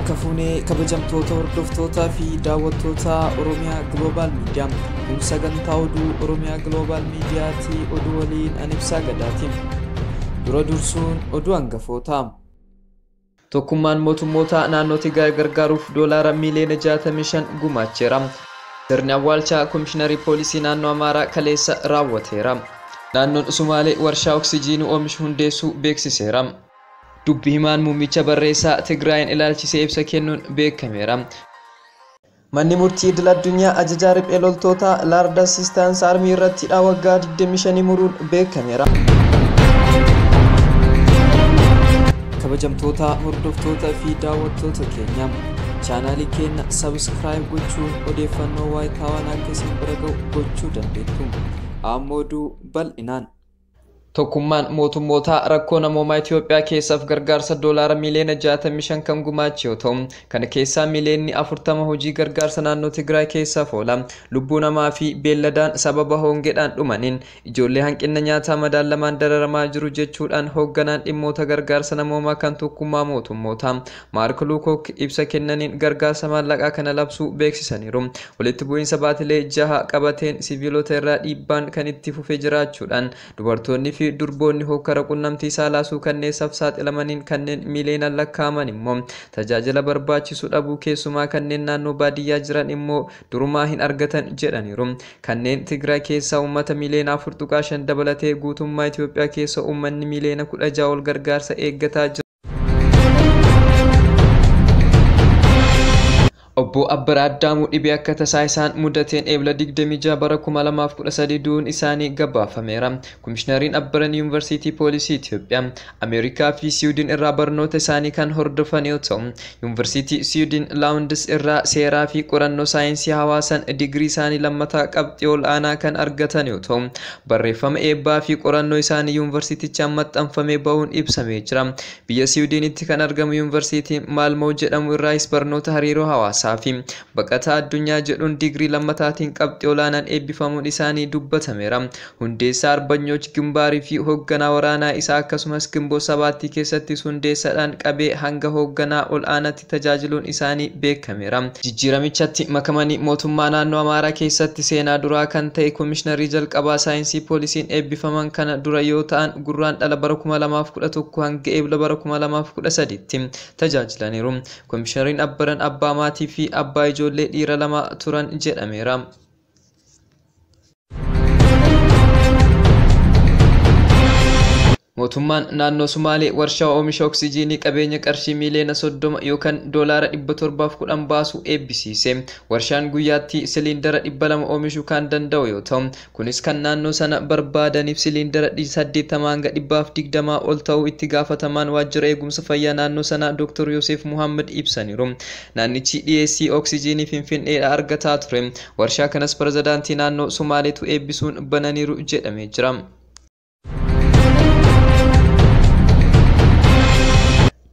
Harka fuunee kabajamtoota hordoftoota fi daawwattoota Oromiyaa Global Media kun sagantaa oduu Oromiyaa Global Mediaati oduu waliin Anibsaa Gadaatiin dura dursuun oduu hangafoota tokkummaan mootummoota naannoo Tigraay gargaaruuf doolaara miliyoona 65 gumaacheera. Sirni awwaalchaa komishiinarii poolisii naannoo Amaaraa kaleessa raawwateera. Naannoon Sumaalee warshaa oksijiinii oomishu hundeessuu beeksiseera. Dubbi himaan muummicha barreessaa Tigraayin ilaalchisee ibsa kennuun beekameera. Manni murtii idil addunyaa ajajaa riphee loltoota Lord Assistance Army irratti waggaa 25 muruun beekameera. Kabajamtoota hordoftoota fi daawwattoota keenya chaanaalii keenya subscribe gochuun odeeffannoo waayitaawwan akka isin bira ga'u gochuu dandeettu. Amma oduu bal'inaan tokkummaan mootummoota rakkoo namoomaa Itoophiyaa keessaaf gargaarsa doolaara miliyoona 65 kan gumaache yoo ta'u, kana keessaa miliyoonni 40 hojii gargaarsa naannoo Tigraay keessaaf oola. Lubbuu namaa fi beelladaan sababa hongeedhaan dhumaniin ijoollee hanqina nyaataa madaalamaan dararamaa jiru jechuudhaan hoogganaan dhimmoota gargaarsa namoomaa kan tokkummaa mootummoota Mark Lowcock ibsa kennaniin gargaarsa maallaqaa kana labsuu beeksisaniiru. Walitti bu'iinsa baatilee 6 qabateen siviilota irraa dhiibbaan kan itti fufee jiraachuudhaan dubartoonni fi durboonni hokkara qunnamtii saalaasuu kanneen saaxilamaniin kanneen miliyoonaan lakkaa'aman immoo tajaajila barbaachisu dhabuu keessumaa kanneen naannoo baadiyyaa jiran immoo durumaa hin argatan jedhaniiru. Kanneen Tigraay keessaa uummata miliyoona 4.5 dabalatee guutummaa Itoophiyaa keessa uummanni miliyoona 16 ol gargaarsa eeggataa jira. Obbo Abbara Addaamuu dhibee akka tasaa isaan mudateen eebla 26 bara 2013 du'uun isaanii gabaafameera. Komishinariin Abbaran Yuunivarsiitii Poolisii Itoophiyaa, Ameerikaa fi Siwiidin irraa barnoota isaanii kan hordofan yoo ta'u, Yuunivarsiitii Siwiidin Laawundis irraa seeraa fi qorannoo saayinsii hawaasan digirii isaanii lammataa qabxii ol aanaa kan argatan yoo ta'u, barreeffama eebbaa fi qorannoo isaanii yuunivarsiitichaan maxxanfamee bahuun ibsamee jira. Biyya Siwiidinitti kan argamu Yuunivarsiitiin Maalmoo jedhamu irraas barnoota hariiroo hawaasaa fi baqataa addunyaa jedhuun digirii lammataatiin qabxii olaanaan eebbifamuun isaanii dubbatameera. Hundeessaa Arbanyooch Gimbaarii fi hoogganaa waraanaa isaa akkasumas Gimboo 7 keessatti hundeessaadhaan qabee hanga hoogganaa ol aanaatti tajaajiluun isaanii beekameera. Jijjiiramichatti makamanii mootummaa naannoo Amaaraa keessatti seenaa duraa kan ta'e komishiinarii jalqabaa saayinsii poolisiin eebbifaman kana dura yoo ta'an gurraandhala bara 2011 hanga eebla bara 2013tti tajaajilaniiru. Komishinariin Abbaran abbaa maatii fi abbaa ijoollee dhiira 2 turan jedhameera. Mootummaan naannoo Sumaalee warshaa oomisha oksijiinii qabeenya qarshii miliyoona 30 yookaan doolaara 710 baasu eebbisiise. Warshaan guyyaatti siliindara 200 oomishuu kan danda'u yoo ta'u, kunis kan naannoo sana barbaadaniif siliindara 80 hanga 120 ol ta'uu itti gaafatamaan waajjira eegumsa fayyaa naannoo sana Dr. Yosef Muhammad ibsaniiru. Naannichi dhiyeessii oksijiinii Finfinneedhaa argataa ture. Warshaa kanas pirezidaantii naannoo Sumaaleetu eebbisuun bananiiru jedhamee jira.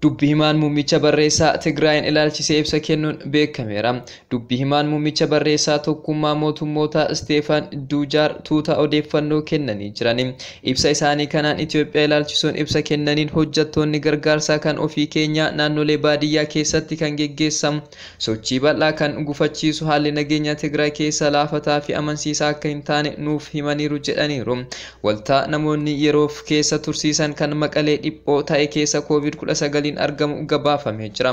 Dubbi himaan muummicha barreessaa Tigraayin ilaalchisee ibsa kennuun beekameera. Dubbi himaan muummicha barreessaa tokkummaa mootummoota Steefan Duujaar tuuta odeeffannoo kennanii jiran. Ibsa isaanii kanaan Itoophiyaa ilaalchisuun ibsa kennaniin hojjettoonni gargaarsaa kan ofii keenyaa naannolee baadiyyaa keessatti kan geggeessamu sochii bal'aa kan gufachiisu haalli nageenya Tigraay keessa laafataa fi amansiisaa akka hin taane nuuf himaniiru jedhaniiru. Waltaa namoonni yeroof keessa tursiisan kan Maqalee dhiphoo ta'e keessa COVID-19 argamu gabaafamee jira.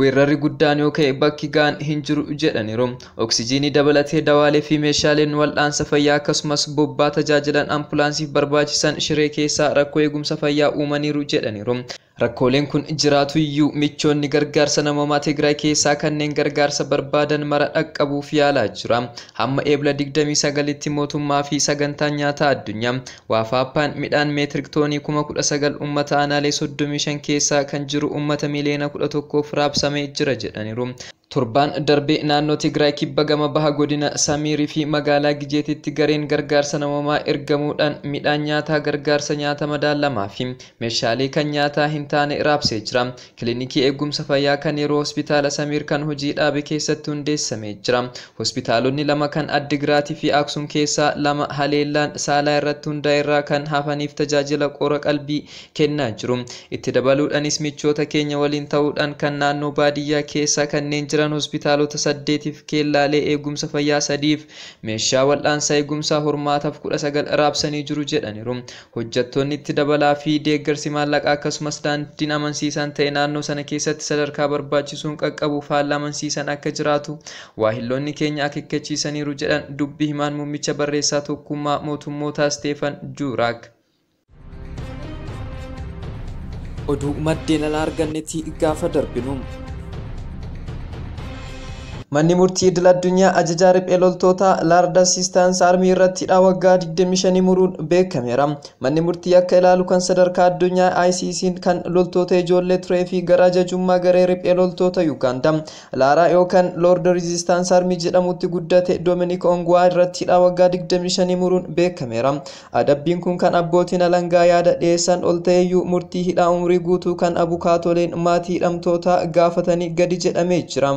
Weerarri guddaan yoo ka'e bakki gaan hin jiru jedhaniiru. Oksijiinii dabalatee dawaalee fi meeshaaleen wal'aansa fayyaa akkasumas bobbaa tajaajilan ambulaansiif barbaachisan Shiree keessaa rakkoo eegumsa fayyaa uumaniiru jedhaniiru. Rakkooleen kun jiraatu iyyuu michoonni gargaarsa namoomaa Tigraay keessaa kanneen gargaarsa barbaadan mara dhaqqabuuf yaalaa jira. Hamma eebla 29tti mootummaa fi sagantaan nyaataa addunyaa Waafaappaan midhaan meetirik toonii 19,000 uummata aanaalee 35 keessaa kan jiru uummata miliyoona 11f raabsamee jira jedhaniiru. Turbaan darbee naannoo Tigraay kibba gama baha godina Samiirii fi magaalaa Gijeetitti gareen gargaarsa namoomaa ergamuudhaan midhaan nyaataa gargaarsa nyaata madaalamaa fi meeshaalee kan nyaataa hin taane raabsee jira. Kilinikii eegumsa fayyaa kan yeroo hospitaala Samiir kan hojii dhaabe keessatti hundeessamee jira. Hospitaalonni lama kan Addigiraatii fi Aksum keessaa lama haleellaan saalaa irratti hundaa'e irraa kan hafaniif tajaajila qoora qalbii kennaa jiru. Itti dabaluudhaanis michoota keenya waliin ta'uudhaan kan naannoo baadiyyaa keessaa kanneen hospitaalota 8f keellaalee eegumsa fayyaa 3f meeshaa wal'aansaa eegumsaa hormaataaf 19 raabsanii jiru jedhaniiru. Hojjettoonni itti dabalaa fi deeggarsi maallaqaa akkasumas daandiin amansiisaan ta'e naannoo sana keessatti sadarkaa barbaachisuun qaqqabuuf haala amansiisan akka jiraatu waahilloonni keenya akeekkachiisaniiru jedhan dubbii himaan muummicha barreessaa tokkummaa mootummootaa Steefan Juuraak. Oduu maddeen alaa argannetti gaafa darbinu. Manni murtii idil addunyaa ajajaa riphee loltoota Lord Assistance Army irratti waggaa 25 muruun beekameera. Manni murtii akka ilaalu kan sadarkaa addunyaa ICC'n kan loltoota ijoollee turee fi gara ajajummaa garee riphee loltoota Uganda Laaraa yookaan Lord Resistance Army jedhamutti guddate Dominic Ongwaa irratti waggaa 25 muruun beekameera. Adabbiin kun kan abbootiin alangaa yaada dhiyeessan ol ta'eyyuu murtii hidhaa umrii guutuu kan abukaatoleen maatii hidhamtoota gaafatanii gadi jedhamee jira.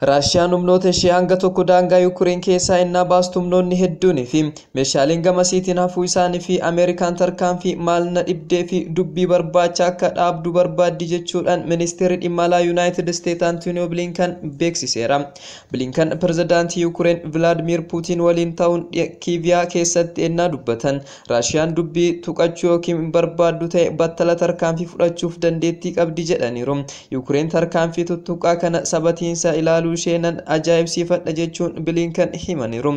Raashiyaan humnoota ishee hanga tokko daangaa Yuukireen keessaa innaa baastu humnoonni hedduunii fi meeshaaleen gamasiitiin hafuu isaanii fi Ameerikaan tarkaanfii maalna dhibdee fi dubbii barbaacha akka dhaabdu barbaaddi jechuudhaan ministeerri dhimma alaa Yuunaayitid Isteet Antooniyoo Bilinkan beeksiseera. Bilinkan pirezidaantii Yuukireen Vilaadimiir Puutiin waliin ta'uun Kiiviyaa keessatti ennaa dubbatan Raashiyaan dubbii tuqachuu yookiin barbaaddu ta'e battala tarkaanfii fudhachuuf dandeettii qabdi jedhaniiru. Yuukireen tarkaanfii tuttuqaa kana sabatiinsa ilaalu sheenan ajaa'ibsiifadha jechuun Bilinkan himaniiru.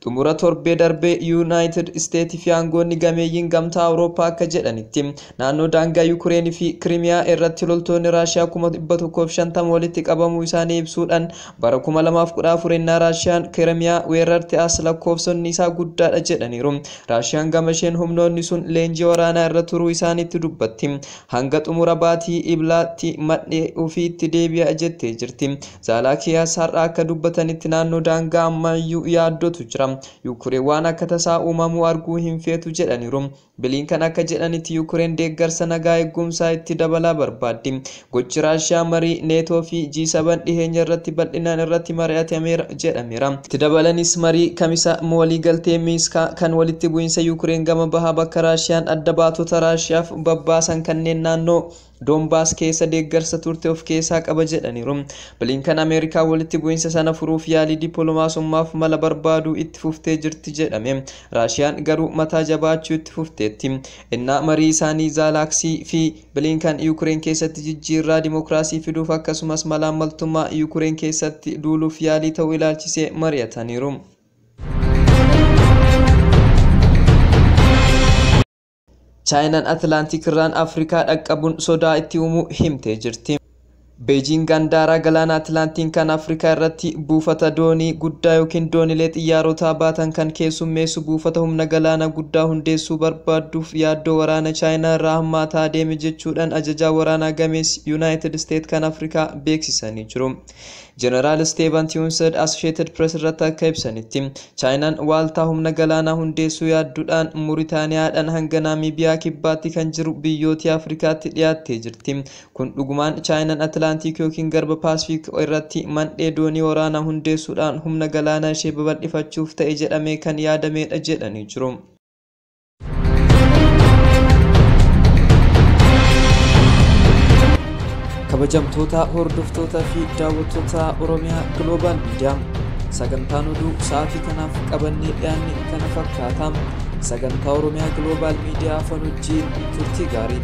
Xumura torbee darbee Yuunaayitid Isteet fi aangoonni gameeyyiin gamtaa Awurooppaa akka jedhanitti naannoo daangaa Yuukireen fi Kiriimiyaa irratti loltoonni Raashiyaa 150 walitti qabamuu isaanii ibsuudhaan bara 2014 innaa Raashiyaan Kiriimiyaa weerarte as lakkoofsonni isaa guddaadha jedhaniiru. Raashiyaan gama isheen humnoonni sun leenjii waraanaa irra turuu isaaniitti dubbatti. Hanga xumura baatii iblaatti madhee ofiitti deebi'a jettee jirti. Zaalaakiyaas har'a akka dubbatanitti naannoo daangaa ammayyuu yaaddotu jira. Yuukireen waan akka tasaa uumamuu arguu hin feetu jedhaniiru. Bilinkan akka jedhanitti Yuukireen deeggarsa nagaa eegumsaa itti dabalaa barbaaddi. Gochi Raashiyaa marii neetoo fi G7 dhiheenya irratti bal'inaan irratti mari'atameera jedhameera. Itti dabalanis marii kamisa waliigaltee Miinskaa kan walitti bu'iinsa Yuukireen gama bahaa bakka Raashiyaan adda baatota Raashiyaaf babbaasan kanneen naannoo Doombaas keessa deeggarsa turte of keessaa qaba jedhaniiru. Bilinkan Ameerikaa walitti bu'iinsa sana furuuf yaalii dippiloomaasummaaf mala barbaaduu itti fuftee jirti jedhame. Raashiyaan garuu mataa jabaachuu itti fufteetti. Innaa marii isaanii Zaalaaksii fi Bilinkan Yuukireen keessatti jijjiirraa dimookiraasii fiduuf akkasumas malaammaltummaa Yuukireen keessatti duuluuf yaalii ta'uu ilaalchisee mari'ataniiru. Chaayinaan Atlaantik irraan Afrikaa dhaqqabuun sodaa itti uumuu himtee jirti. Beijing gandaara galaana Atlaantiin kan Afrikaa irratti buufata doonii guddaa yookiin doonilee xiyyaarotaa baatan kan keessummeessu buufata humna galaana guddaa hundeessuu barbaaduuf yaaddoo waraana Chaayinaa irraa hammaataa deeme jechuudhaan ajajaa waraanaa gameessi Yuunaayitid Isteet kan Afrikaa beeksisanii jiru. Jeneraal Steven Tiunsed Associated Press irratti akka ibsanitti Chaayinaan waaltaa humna galaanaa hundeessuu yaadduudhaan Muuritaaniyaadhaan hanga Naamiibiyaa kibbaatti kan jiru biyyoota Afrikaatti dhiyaattee jirti. Kun dhugumaan Chaayinaan Atlaantik yookiin garba Paasifiik irratti mandhee doonii waraanaa hundeessuudhaan humna galaanaa ishee babal'ifachuuf ta'e jedhamee kan yaadamedha jedhanii jiru. Kabajamtoota hordoftoota fi daawwattoota Oromiyaa Global Media sagantaan oduu sa'aatii kanaaf qabannee dhiyaanne kana fakkaata. Sagantaa Oromiyaa Global Media afaan wajjin turtii gaarii.